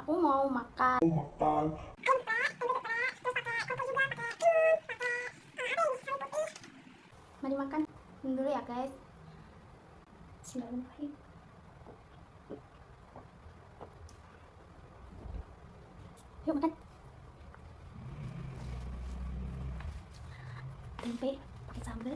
Aku mau makan. Mari makan dulu ya guys. Bismillahirrahmanirrahim. Yuk makan. Tempe pakai sambal.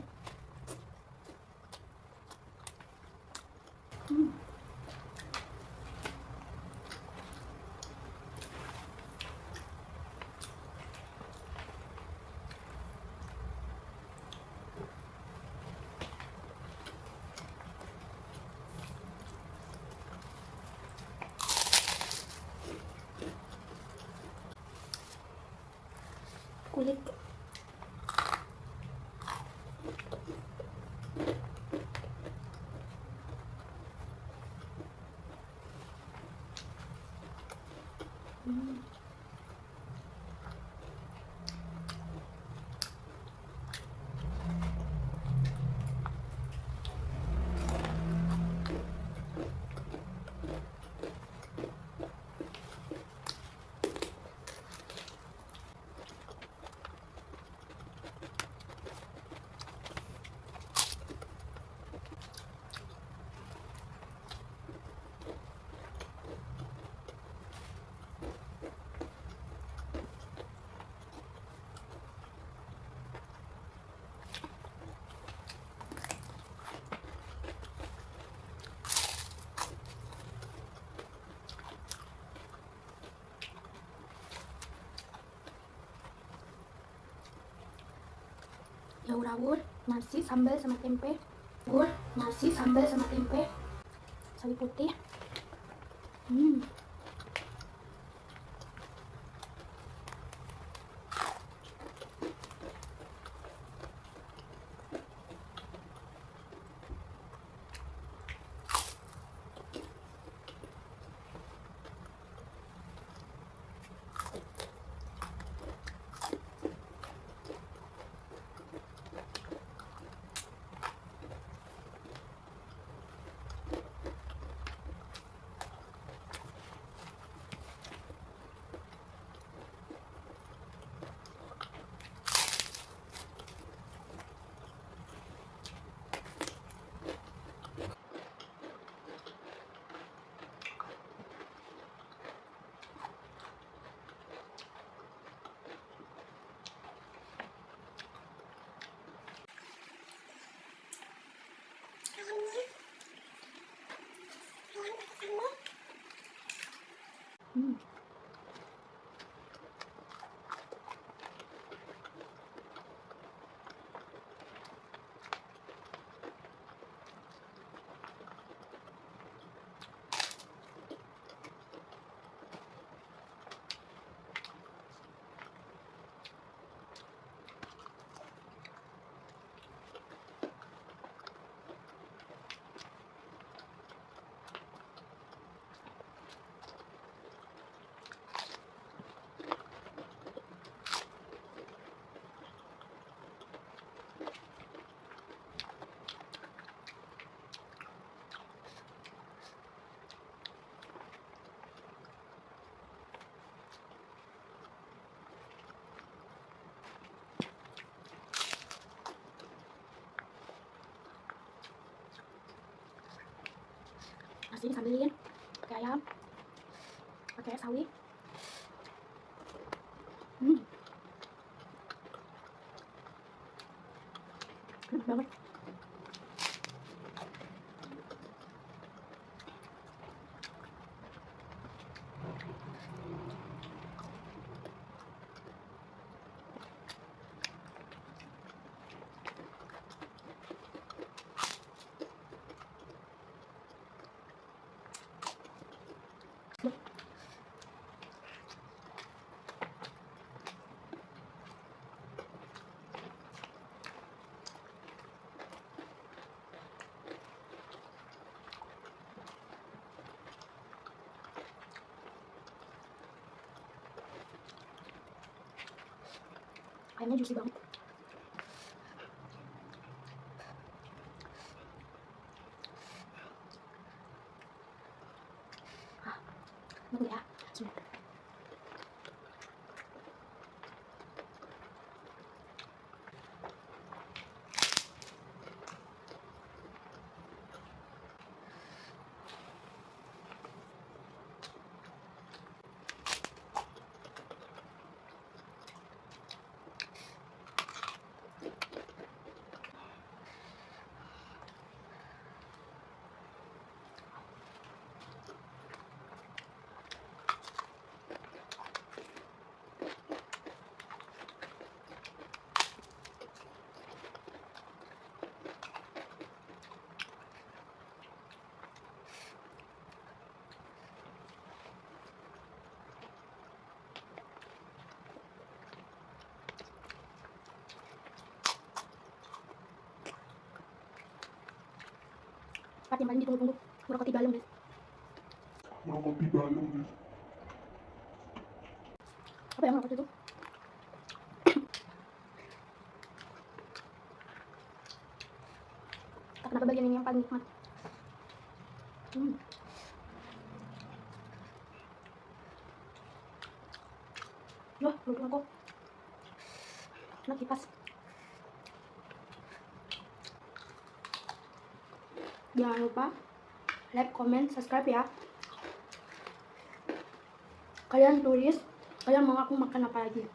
Kulit. Rawur, nasi sambal sama tempe. Nasi sambal sama tempe. Sawi putih. Nasi disambelin pakai ayam, pakai sawi. Enak banget. Ayamnya juicy banget. Nunggu ya. Bismillah. part yang paling ditunggu-tunggu, roti balung guys. Roti balung guys. Apa yang roti itu? Kenapa bagian ini yang paling nikmat? Loh, lupa aku. Enak kipas. Jangan lupa like, comment, subscribe ya. Kalian tulis, kalian mau aku makan apa lagi.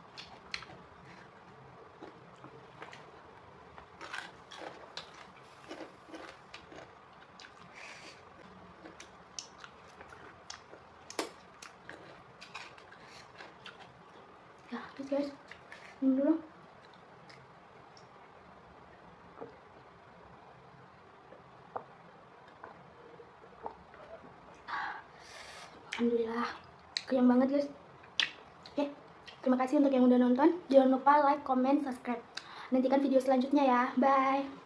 Ya, guys, minum dulu. Alhamdulillah, kenyang banget guys. Oke, terima kasih untuk yang udah nonton. Jangan lupa like, comment, subscribe. Nantikan video selanjutnya ya. Bye.